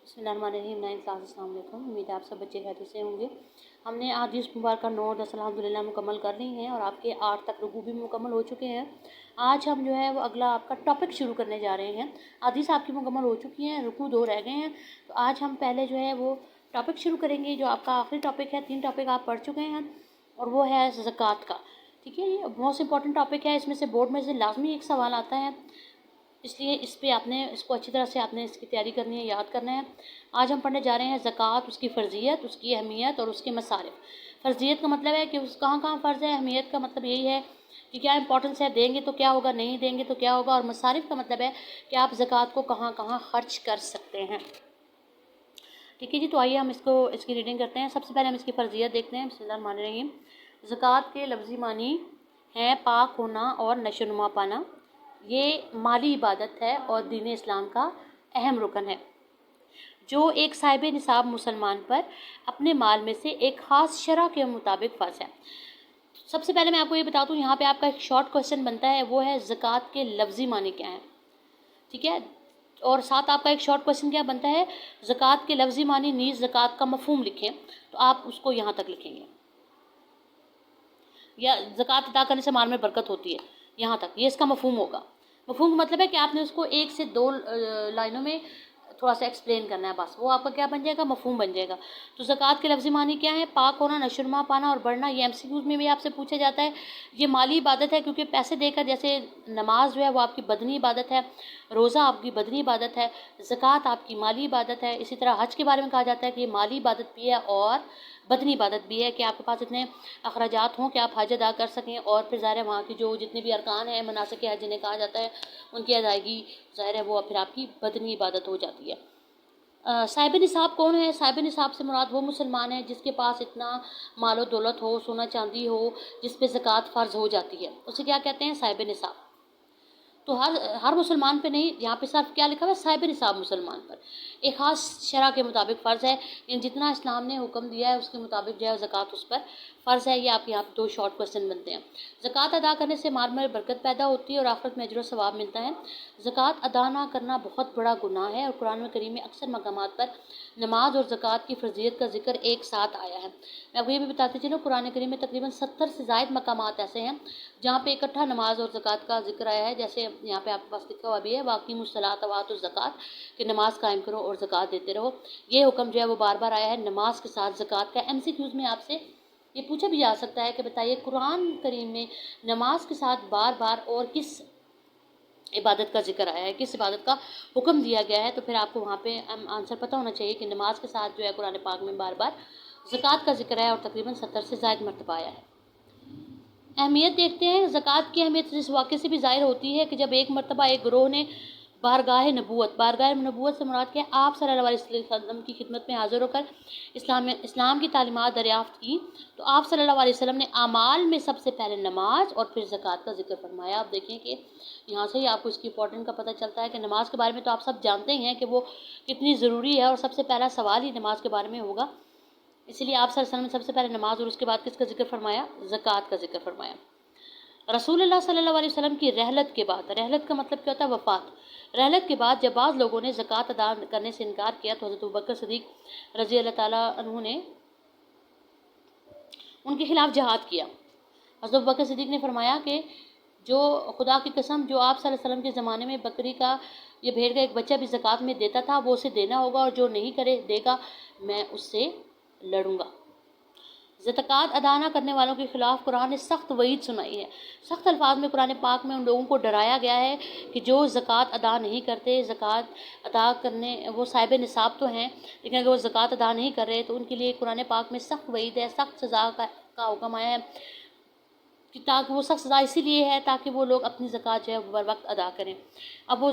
बिस्मिल्लाहिर्रहमानिर्रहीम। 9 क्लास। अस्सलाम वालेकुम। उम्मीद है आप सब बच्चे खैरियत से होंगे। हमने अहादीस मुबारक 9 और 10 अल्हम्दुलिल्लाह मुकम्मल कर ली हैं और आपके 8 तक रुकू भी मुकम्मल हो चुके हैं। आज हम जो है वो अगला आपका टॉपिक शुरू करने जा रहे हैं। अहादीस आपकी मुकम्मल हो चुकी हैं, रुकू 2 रह गए हैं। तो आज हम पहले जो है वो टॉपिक शुरू करेंगे जो आपका आखिरी टॉपिक है। 3 टॉपिक आप पढ़ चुके हैं और वो है ज़कात का। ठीक है, ये बहुत इंपॉर्टेंट टॉपिक है। इसमें से बोर्ड में से लाजमी एक सवाल आता है, इसलिए इस पे आपने इसको अच्छी तरह से आपने इसकी तैयारी करनी है, याद करना है। आज हम पढ़ने जा रहे हैं ज़कात, उसकी फ़र्ज़ियत, उसकी अहमियत और उसके मसारिफ़। फ़र्ज़ियत का मतलब है कि उस कहाँ कहाँ फ़र्ज़ है। अहमियत का मतलब यही है कि क्या इंपॉर्टेंस है, देंगे तो क्या होगा, नहीं देंगे तो क्या होगा। और मसारिफ़ का मतलब है कि आप ज़कात को कहाँ कहाँ ख़र्च कर सकते हैं। ठीक है जी, तो आइए हम इसकी रीडिंग करते हैं। सबसे पहले हम इसकी फ़र्ज़ियत देखते हैं। बिस्मिल्लाहिर्रहमानिर्रहीम। ज़कात के लफ्ज़ी मानी है पाक होना और नशोनुमा पाना। ये माली इबादत है और दीन इस्लाम का अहम रुकन है जो एक साहिब निसाब मुसलमान पर अपने माल में से एक ख़ास शरह के मुताबिक फ़र्ज़ है। सबसे पहले मैं आपको ये बता दूँ, यहाँ पे आपका एक शॉर्ट क्वेश्चन बनता है, वो है ज़कात के लफ्ज़ी मानी क्या है। ठीक है, और साथ आपका एक शॉर्ट क्वेश्चन क्या बनता है, ज़कात के लफ्ज़ी मानी नीज़ ज़कात का मफ़हूम लिखें। तो आप उसको यहाँ तक लिखेंगे, या ज़कात अदा करने से माल में बरकत होती है, यहाँ तक ये इसका मफ़हूम होगा। मफ़हूम का मतलब है कि आपने उसको 1 से 2 लाइनों में थोड़ा सा एक्सप्लेन करना है, बस वो आपका क्या बन जाएगा, मफ़हूम बन जाएगा। तो ज़कात के लफ्ज़ी मानी क्या है, पाक होना, नशोनुमा पाना और बढ़ना। ये MCQs में भी आपसे पूछा जाता है। ये माली इबादत है क्योंकि पैसे देकर, जैसे नमाज जो है वो आपकी बदनी इबादत है, रोज़ा आपकी बदनी इबादत है, ज़कात आपकी माली इबादत है। इसी तरह हज के बारे में कहा जाता है कि ये माली इबादत भी है और बदनी इबादत भी है, कि आपके पास इतने अखराजात हों कि आप हज अदा कर सकें। और फिर ज़ाहिर है वहाँ की जो जितने भी अरकान हैं, मनासिक हज जिन्हें कहा जाता है, उनकी अदायगी ज़ाहिर है वो फिर आपकी बदनी इबादत हो जाती है। साहिब निसाब कौन है? साहिब निसाब से मुराद वो मुसलमान है जिसके पास इतना मालो दौलत हो, सोना चांदी हो, जिस पे ज़कात फ़र्ज़ हो जाती है, उसे क्या कहते हैं, साहिब निसाब। तो हर मुसलमान पे नहीं, यहाँ पे सिर्फ क्या लिखा हुआ है, साहिब निसाब मुसलमान पर एक ख़ास शरह के मुताबिक फ़र्ज़ है। इन जितना इस्लाम ने हुक्म दिया है उसके मुताबिक जो है ज़कात उस पर फ़र्ज़ है। ये आप यहाँ पे 2 शॉर्ट क्वेश्चन बनते हैं। ज़कात अदा करने से माल में बरकत पैदा होती है और आखिरत में अजर व सवाब मिलता है। ज़कात अदा ना करना बहुत बड़ा गुनाह है और कुरान करीम में अक्सर मकामात पर नमाज और ज़कात की फ़र्ज़ियत का जिक्र एक साथ आया है। मैं आपको ये भी बताती चलूँ, कुरान करीम में तकरीबन 70 से ज़ायद मकामात ऐसे हैं जहाँ पे इकट्ठा नमाज और ज़कात का जिक्र आया है। जैसे यहाँ पे आपके पास लिखा हुआ भी है, वाक़िमुस्सलात व आतुज़ ज़कात, कि नमाज कायम करो और ज़कात देते रहो। ये हुक्म जो है वो बार बार आया है नमाज के साथ ज़कात का। MCQs में आपसे ये पूछा भी जा सकता है कि बताइए कुरान करीम में नमाज के साथ बार बार और किस इबादत का जिक्र आया है, किस इबादत का हुक्म दिया गया है। तो फिर आपको वहाँ पे आंसर पता होना चाहिए कि नमाज के साथ जो है कुरान पाक में बार बार ज़कात का जिक्र है और तकरीबन 70 से ज़ायद मरतबा आया है। अहमियत देखते हैं। ज़कात की अहमियत इस वाक़े से भी ज़ाहिर होती है कि जब एक मरतबा एक ग्रोह ने बारगाह नबूवत से मुराद क्या, आप सल्लल्लाहु अलैहि वसल्लम की खिदमत में हाज़िर होकर इस्लाम की तालीमात दरियाफ़्त की, तो आप सल्लल्लाहु अलैहि वसल्लम ने आमाल में सबसे पहले नमाज और फिर ज़कात का जिक्र फरमाया। आप देखें कि यहाँ से ही आपको इसकी इंपॉर्टेंट का पता चलता है कि नमाज के बारे में तो आप सब जानते ही हैं कि वो कितनी ज़रूरी है और सबसे पहला सवाल ही नमाज के बारे में होगा। इसलिए आप सल्लल्लाहु अलैहि वसल्लम ने सबसे पहले नमाज और उसके बाद किसका जिक्र फरमाया, ज़कात का जिक्र फरमाया। रसूलुल्लाह सल्लल्लाहु अलैहि वसल्लम की रहलत के बाद, रहलत का मतलब क्या होता है, वफ़ात, रहलत के बाद जब बाद लोगों ने ज़कात अदा करने से इनकार किया तो हज़रत अबू बकर सिद्दीक़ रज़ी अल्लाह ताला अन्हु ने उनके खिलाफ जहाद किया। हज़रत अबू बकर सिद्दीक़ ने फरमाया कि जो खुदा की कसम, जो आप सल्लल्लाहु अलैहि वसल्लम के ज़माने में बकरी का, ये भेड़ का एक बच्चा भी ज़कात में देता था, वो उसे देना होगा, और जो नहीं देगा मैं उससे लड़ूंगा। ज़कात अदा न करने वालों के खिलाफ कुरान ने सख्त वईद सुनाई है। सख्त अल्फाज में कुरान पाक में उन लोगों को डराया गया है कि जो ज़कात अदा नहीं करते, ज़कात अदा करने वो साहिब निसाब तो हैं लेकिन अगर वो ज़कात अदा नहीं कर रहे तो उनके लिए कुरान पाक में सख्त वईद है, सख्त सज़ा का हुक्म आया है कि ताकि वो सख्त सज़ा इसीलिए है ताकि वो लोग अपनी ज़कात जो है बर वक्त अदा करें। अब वो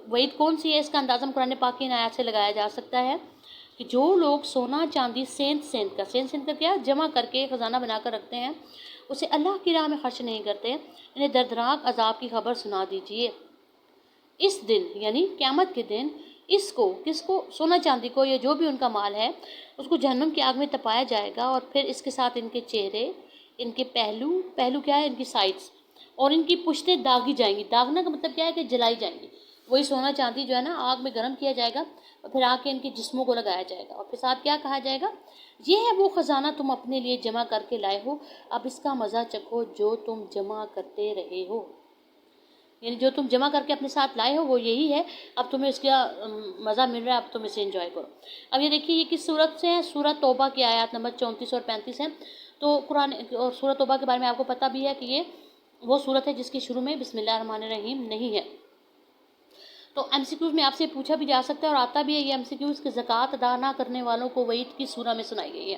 वईद कौन सी है, इसका अंदाज़ा कुरान पाक की आयत से लगाया जा सकता है कि जो लोग सोना चांदी सेंध का क्या जमा करके ख़जाना बनाकर रखते हैं, उसे अल्लाह की राह में खर्च नहीं करते, इन्हें दर्दनाक अजाब की खबर सुना दीजिए। इस दिन यानी क़यामत के दिन किसको सोना चांदी को या जो भी उनका माल है उसको जहन्नुम की आग में तपाया जाएगा और फिर इसके साथ इनके चेहरे, इनके पहलू क्या है, इनकी साइड्स और इनकी पुश्तें दागी जाएंगी। दागना का मतलब क्या है कि जलाई जाएंगी। وہی سونا چاندی جو ہے نا آگ میں گرم کیا جائے گا اور پھر آ کے ان کے جسموں کو لگایا جائے گا، اور پھر ساتھ کیا کہا جائے گا، یہ ہے وہ خزانہ تم اپنے لیے جمع کر کے لائے ہو، اب اس کا مزہ چکھو جو تم جمع کرتے رہے ہو. یعنی جو تم جمع کر کے اپنے ساتھ لائے ہو وہ یہی ہے، اب تمہیں اس کا مزہ مل رہا ہے، اب تم اسے انجوائے کرو. اب یہ دیکھیے یہ کس صورت سے ہے، سورۃ توبہ کی آیات نمبر 34 اور 35 ہیں. تو قرآن اور سورۃ توبہ کے بارے میں آپ کو پتہ بھی ہے کہ یہ وہ صورت ہے جس کے شروع میں بسم اللہ الرحمن الرحیم نہیں ہے. تو ایم سی کیوز میں آپ سے پوچھا بھی جا سکتا ہے اور آتا بھی ہے یہ ایم سی کیوز کہ زکوٰۃ ادا نہ کرنے والوں کو وعید کی سورہ میں سنائی گئی ہے.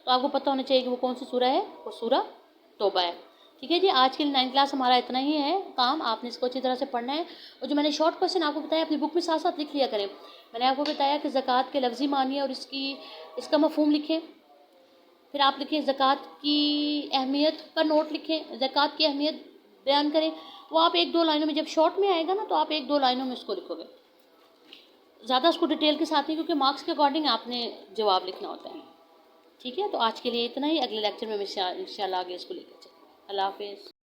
تو آپ کو پتہ ہونا چاہیے کہ وہ کون سی سورہ ہے، وہ سورہ توبہ ہے. ٹھیک ہے جی، آج کے لیے 9 کلاس ہمارا اتنا ہی ہے کام، آپ نے اس کو اچھی طرح سے پڑھنا ہے. اور جو میں نے شارٹ کویشچن آپ کو بتایا اپنی بک میں ساتھ ساتھ لکھ لیا کریں. میں نے آپ کو بتایا کہ زکوٰۃ کے لفظی معنی اور اس کا مفہوم لکھیں. پھر آپ لکھیں زکوٰۃ کی اہمیت کا نوٹ لکھیں، زکوٰۃ کی اہمیت بیان کریں. وہ آپ 1-2 لائنوں میں، جب شارٹ میں آئے گا نا تو آپ 1-2 لائنوں میں اس کو لکھو گے، زیادہ اس کو ڈیٹیل کے ساتھ نہیں، کیونکہ مارکس کے اکارڈنگ آپ نے جواب لکھنا ہوتا ہے. ٹھیک ہے، تو آج کے لیے اتنا ہی. اگلے لیکچر میں انشاءاللہ آگے اس کو لے کے چلیں. اللہ حافظ.